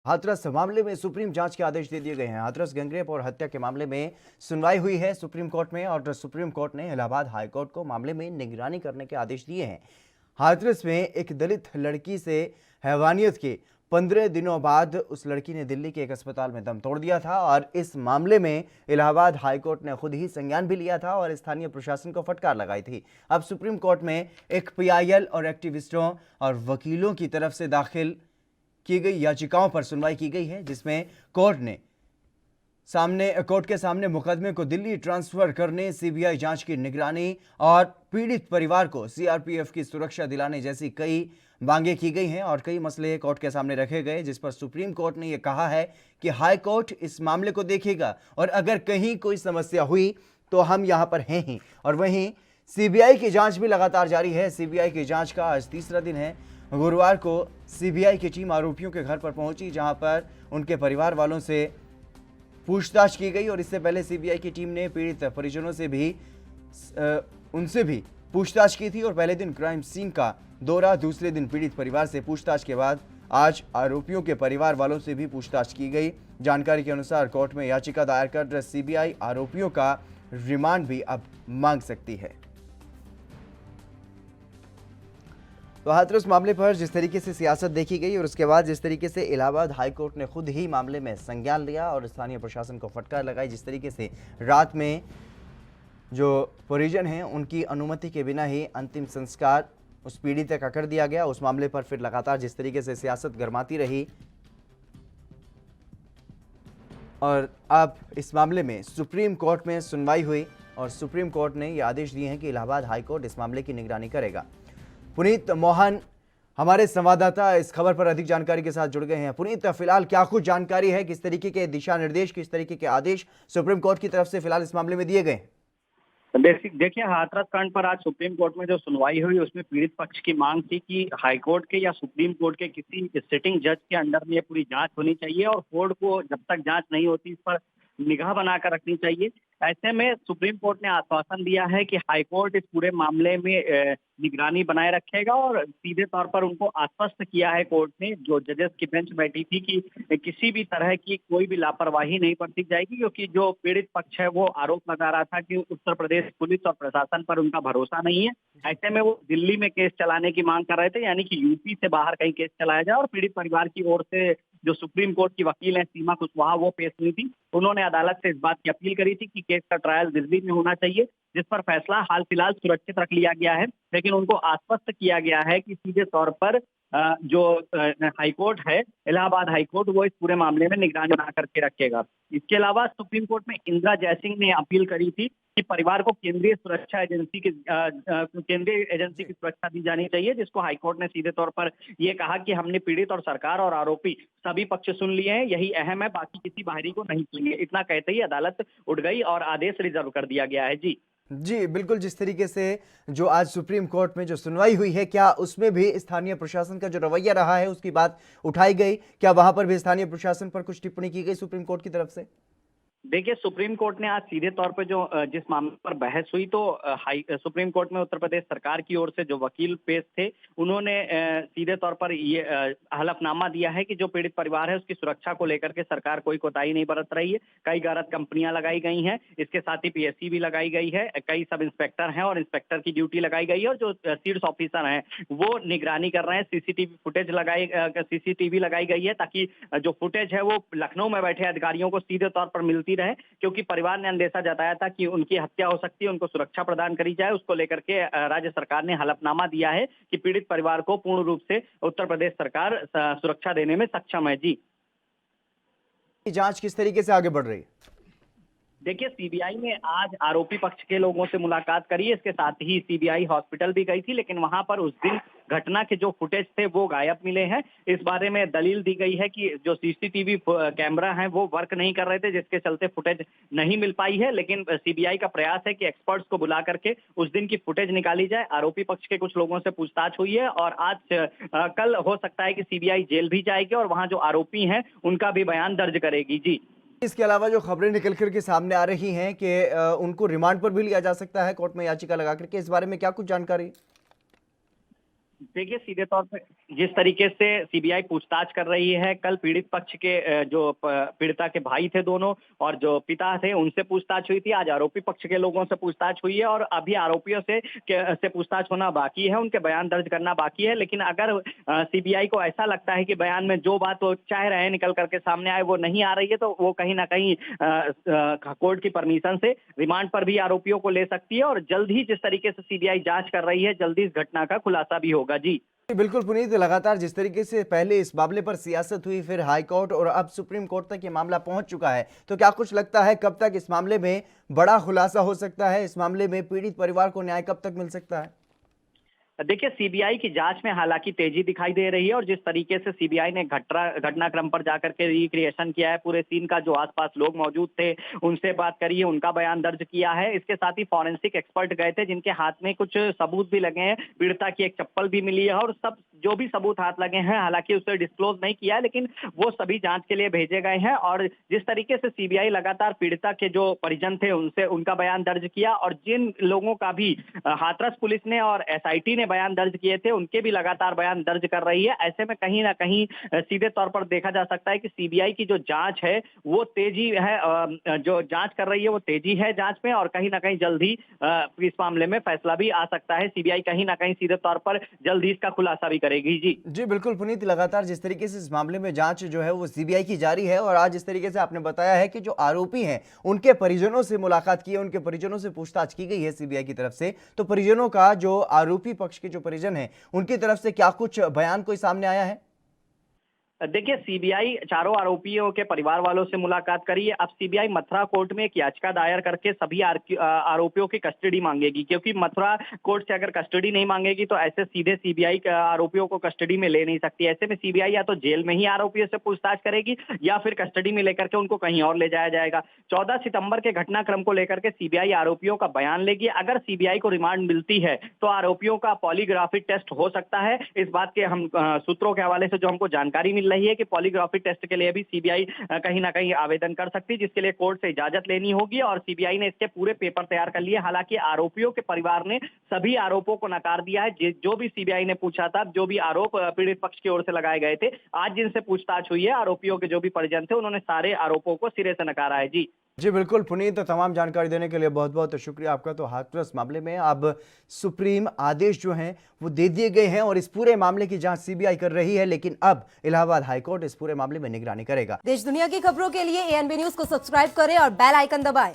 हाथरस मामले में सुप्रीम जांच के आदेश दे दिए गए हैं। हाथरस गैंगरेप और हत्या के मामले में सुनवाई हुई है सुप्रीम कोर्ट में और सुप्रीम कोर्ट ने इलाहाबाद हाई कोर्ट को मामले में निगरानी करने के आदेश दिए हैं। हाथरस में एक दलित लड़की से हैवानियत के 15 दिनों बाद उस लड़की ने दिल्ली के एक अस्पताल में दम तोड़ दिया था और इस मामले में इलाहाबाद हाई कोर्ट ने खुद ही संज्ञान भी लिया था और स्थानीय प्रशासन को फटकार लगाई थी। अब सुप्रीम कोर्ट में एक पीआईएल और एक्टिविस्टों और वकीलों की तरफ से दाखिल की गई याचिकाओं पर सुनवाई की गई है, जिसमें कोर्ट के सामने मुकदमे को दिल्ली ट्रांसफर करने, सीबीआई जांच की निगरानी और पीड़ित परिवार को सीआरपीएफ की सुरक्षा दिलाने जैसी कई मांगे की गई हैं और कई मसले कोर्ट के सामने रखे गए, जिस पर सुप्रीम कोर्ट ने यह कहा है कि हाई कोर्ट इस मामले को देखेगा और अगर कहीं कोई समस्या हुई तो हम यहां पर हैं ही। और वहीं सीबीआई की जांच भी लगातार जारी है। सीबीआई की जांच का आज तीसरा दिन है। गुरुवार को सीबीआई की टीम आरोपियों के घर पर पहुंची, जहां पर उनके परिवार वालों से पूछताछ की गई और इससे पहले सीबीआई की टीम ने पीड़ित परिजनों से भी उनसे भी पूछताछ की थी और पहले दिन क्राइम सीन का दौरा, दूसरे दिन पीड़ित परिवार से पूछताछ के बाद आज आरोपियों के परिवार वालों से भी पूछताछ की गई। जानकारी के अनुसार कोर्ट में याचिका दायर कर सीबीआई आरोपियों का रिमांड भी अब मांग सकती है। तो हाथरस मामले पर जिस तरीके से सियासत देखी गई और उसके बाद जिस तरीके से इलाहाबाद हाई कोर्ट ने खुद ही मामले में संज्ञान लिया और स्थानीय प्रशासन को फटकार लगाई, जिस तरीके से रात में जो परिजन हैं उनकी अनुमति के बिना ही अंतिम संस्कार उस पीड़ित का कर दिया गया, उस मामले पर फिर लगातार जिस तरीके से सियासत गरमाती रही और अब इस मामले में सुप्रीम कोर्ट में सुनवाई हुई और सुप्रीम कोर्ट ने यह आदेश दिए हैं कि इलाहाबाद हाई कोर्ट इस मामले की निगरानी करेगा। पुनीत मोहन हमारे संवाददाता इस खबर पर अधिक जानकारी के साथ जुड़ गए हैं। पुनीत, फिलहाल क्या कुछ जानकारी है, किस तरीके के दिशा निर्देश, किस तरीके के आदेश सुप्रीम कोर्ट की तरफ से फिलहाल इस मामले में दिए गए? देखिए, हाथरस कांड पर आज सुप्रीम कोर्ट में जो सुनवाई हुई उसमें पीड़ित पक्ष की मांग थी कि हाई कोर्ट के या सुप्रीम कोर्ट के किसी सिटिंग जज के अंडर में ये पूरी जांच होनी चाहिए और कोर्ट को जब तक जांच नहीं होती इस पर निगाह बनाकर रखनी चाहिए। ऐसे में सुप्रीम कोर्ट ने आश्वासन दिया है कि हाई कोर्ट इस पूरे मामले में निगरानी बनाए रखेगा और सीधे तौर पर उनको आश्वस्त किया है कोर्ट ने, जो जजेस की बेंच बैठी थी, कि किसी भी तरह की कोई भी लापरवाही नहीं बरती जाएगी, क्योंकि जो पीड़ित पक्ष है वो आरोप लगा रहा था कि उत्तर प्रदेश पुलिस और प्रशासन पर उनका भरोसा नहीं है। ऐसे में वो दिल्ली में केस चलाने की मांग कर रहे थे, यानी कि यूपी से बाहर कहीं केस चलाया जाए। और पीड़ित परिवार की ओर से जो सुप्रीम कोर्ट की वकील है सीमा कुशवाहा, वो पेश हुई थी। उन्होंने अदालत से इस बात की अपील करी थी कि केस का ट्रायल दिल्ली में होना चाहिए, जिस पर फैसला हाल फिलहाल सुरक्षित रख लिया गया है। लेकिन उनको आश्वस्त किया गया है कि सीधे तौर पर जो हाईकोर्ट है, इलाहाबाद हाईकोर्ट, वो इस पूरे मामले में निगरानी बना करके रखेगा। इसके अलावा सुप्रीम कोर्ट में इंदिरा जयसिंह ने अपील करी थी कि परिवार को केंद्रीय एजेंसी की सुरक्षा दी जानी चाहिए, जिसको हाईकोर्ट ने सीधे तौर पर ये कहा कि हमने पीड़ित और सरकार और आरोपी सभी पक्ष सुन लिए हैं, यही अहम है, बाकी किसी बाहरी को नहीं सुनेंगे। इतना कहते ही अदालत उठ गई और आदेश रिजर्व कर दिया गया है। जी बिल्कुल, जिस तरीके से जो आज सुप्रीम कोर्ट में जो सुनवाई हुई है, क्या उसमें भी स्थानीय प्रशासन का जो रवैया रहा है उसकी बात उठाई गई? क्या वहां पर भी स्थानीय प्रशासन पर कुछ टिप्पणी की गई सुप्रीम कोर्ट की तरफ से? देखिए, सुप्रीम कोर्ट ने आज सीधे तौर पर जो जिस मामले पर बहस हुई, तो सुप्रीम कोर्ट में उत्तर प्रदेश सरकार की ओर से जो वकील पेश थे, उन्होंने सीधे तौर पर ये हलफनामा दिया है कि जो पीड़ित परिवार है उसकी सुरक्षा को लेकर के सरकार कोई कोताही नहीं बरत रही है। कई गैरत कंपनियां लगाई गई हैं, इसके साथ ही पीएससी भी लगाई गई है, कई सब इंस्पेक्टर हैं और इंस्पेक्टर की ड्यूटी लगाई गई है, और जो सीड्स ऑफिसर हैं वो निगरानी कर रहे हैं। सीसीटीवी लगाई गई है ताकि जो फुटेज है वो लखनऊ में बैठे अधिकारियों को सीधे तौर पर मिलती रहे, क्योंकि परिवार ने अंदेशा जताया था कि उनकी हत्या हो सकती है, उनको सुरक्षा प्रदान करी जाए। उसको लेकर के राज्य सरकार ने हलफनामा दिया है कि पीड़ित परिवार को पूर्ण रूप से उत्तर प्रदेश सरकार सुरक्षा देने में सक्षम है। जांच किस तरीके से आगे बढ़ रही है? देखिए, सीबीआई ने आज आरोपी पक्ष के लोगों से मुलाकात करी है, इसके साथ ही सीबीआई हॉस्पिटल भी गई थी, लेकिन वहां पर उस दिन घटना के जो फुटेज थे वो गायब मिले हैं। इस बारे में दलील दी गई है कि जो सीसीटीवी कैमरा हैं वो वर्क नहीं कर रहे थे, जिसके चलते फुटेज नहीं मिल पाई है। लेकिन सीबीआई का प्रयास है कि एक्सपर्ट्स को बुला करके उस दिन की फुटेज निकाली जाए। आरोपी पक्ष के कुछ लोगों से पूछताछ हुई है और आज कल हो सकता है कि सीबीआई जेल भी जाएगी और वहां जो आरोपी हैं उनका भी बयान दर्ज करेगी। इसके अलावा जो खबरें निकल कर के सामने आ रही हैं कि उनको रिमांड पर भी लिया जा सकता है कोर्ट में याचिका लगा करके, इस बारे में क्या कुछ जानकारी? देखिए, सीधे तौर पे जिस तरीके से सीबीआई पूछताछ कर रही है, कल पीड़ित पक्ष के जो पीड़िता के भाई थे दोनों और जो पिता थे उनसे पूछताछ हुई थी। आज आरोपी पक्ष के लोगों से पूछताछ हुई है और अभी आरोपियों से पूछताछ होना बाकी है, उनके बयान दर्ज करना बाकी है। लेकिन अगर सीबीआई को ऐसा लगता है कि बयान में जो बात वो चाह रहे हैं निकल करके सामने आए वो नहीं आ रही है, तो वो कहीं ना कहीं कोर्ट की परमिशन से रिमांड पर भी आरोपियों को ले सकती है और जल्द ही जिस तरीके से सीबीआई जांच कर रही है, जल्दी इस घटना का खुलासा भी होगा। जी बिल्कुल पुनीत, लगातार जिस तरीके से पहले इस मामले पर सियासत हुई, फिर हाई कोर्ट और अब सुप्रीम कोर्ट तक ये मामला पहुंच चुका है, तो क्या कुछ लगता है कब तक इस मामले में बड़ा खुलासा हो सकता है? इस मामले में पीड़ित परिवार को न्याय कब तक मिल सकता है? देखिए, सीबीआई की जांच में हालांकि तेजी दिखाई दे रही है और जिस तरीके से सीबीआई ने घटनाक्रम पर जाकर के रिक्रिएशन किया है पूरे सीन का, जो आसपास लोग मौजूद थे उनसे बात करी है, उनका बयान दर्ज किया है। इसके साथ ही फॉरेंसिक एक्सपर्ट गए थे जिनके हाथ में कुछ सबूत भी लगे हैं, पीड़िता की एक चप्पल भी मिली है और सब जो भी सबूत हाथ लगे हैं, हालांकि उसे डिस्क्लोज नहीं किया है, लेकिन वो सभी जांच के लिए भेजे गए हैं। और जिस तरीके से सीबीआई लगातार पीड़िता के जो परिजन थे उनका बयान दर्ज किया और जिन लोगों का भी हाथरस पुलिस ने और एसआईटी ने बयान दर्ज किए थे उनके भी लगातार बयान दर्ज कर रही है। ऐसे में कहीं ना कहीं सीधे तौर पर देखा जा सकता है कि सीबीआई की जो जांच है वो तेजी है, जो जांच कर रही है वो तेजी है जांच में और कहीं ना कहीं जल्द ही इस मामले में फैसला भी आ सकता है। सीबीआई कहीं ना कहीं सीधे तौर पर जल्द ही इसका खुलासा भी करेगी। जी बिल्कुल पुनीत, लगातार जिस तरीके से इस मामले में जांच जो है वो सीबीआई की जारी है और आज इस तरीके से आपने बताया है कि जो आरोपी हैं उनके परिजनों से मुलाकात की है, उनके परिजनों से पूछताछ की गई है सीबीआई की तरफ से, तो परिजनों का, जो आरोपी पक्ष के जो परिजन हैं उनकी तरफ से क्या कुछ बयान कोई सामने आया है? देखिए, सीबीआई चारों आरोपियों के परिवार वालों से मुलाकात करी है। अब सीबीआई मथुरा कोर्ट में एक याचिका दायर करके सभी आरोपियों की कस्टडी मांगेगी, क्योंकि मथुरा कोर्ट से अगर कस्टडी नहीं मांगेगी तो ऐसे सीधे सीबीआई आरोपियों को कस्टडी में ले नहीं सकती। ऐसे में सीबीआई या तो जेल में ही आरोपियों से पूछताछ करेगी या फिर कस्टडी में लेकर के उनको कहीं और ले जाया जाएगा। 14 सितंबर के घटनाक्रम को लेकर के सीबीआई आरोपियों का बयान लेगी। अगर सीबीआई को रिमांड मिलती है तो आरोपियों का पॉलीग्राफी टेस्ट हो सकता है। इस बात के हम सूत्रों के हवाले से जो हमको जानकारी मिल रही है कि पॉलीग्राफी टेस्ट के लिए भी सीबीआई कहीं ना कहीं आवेदन कर सकती है, जिसके लिए कोर्ट से इजाजत लेनी होगी और सीबीआई ने इसके पूरे पेपर तैयार कर लिए। हालांकि आरोपियों के परिवार ने सभी आरोपों को नकार दिया है। जो भी सीबीआई ने पूछा था, जो भी आरोप पीड़ित पक्ष की ओर से लगाए गए थे, आज जिनसे पूछताछ हुई है आरोपियों के जो भी परिजन थे उन्होंने सारे आरोपों को सिरे से नकारा है। जी बिल्कुल पुनीत, तो तमाम जानकारी देने के लिए बहुत बहुत शुक्रिया आपका। तो हाथरस मामले में अब सुप्रीम आदेश जो हैं वो दे दिए गए हैं और इस पूरे मामले की जांच सीबीआई कर रही है, लेकिन अब इलाहाबाद हाईकोर्ट इस पूरे मामले में निगरानी करेगा। देश दुनिया की खबरों के लिए एएनबी न्यूज को सब्सक्राइब करें और बेल आइकन दबाएं।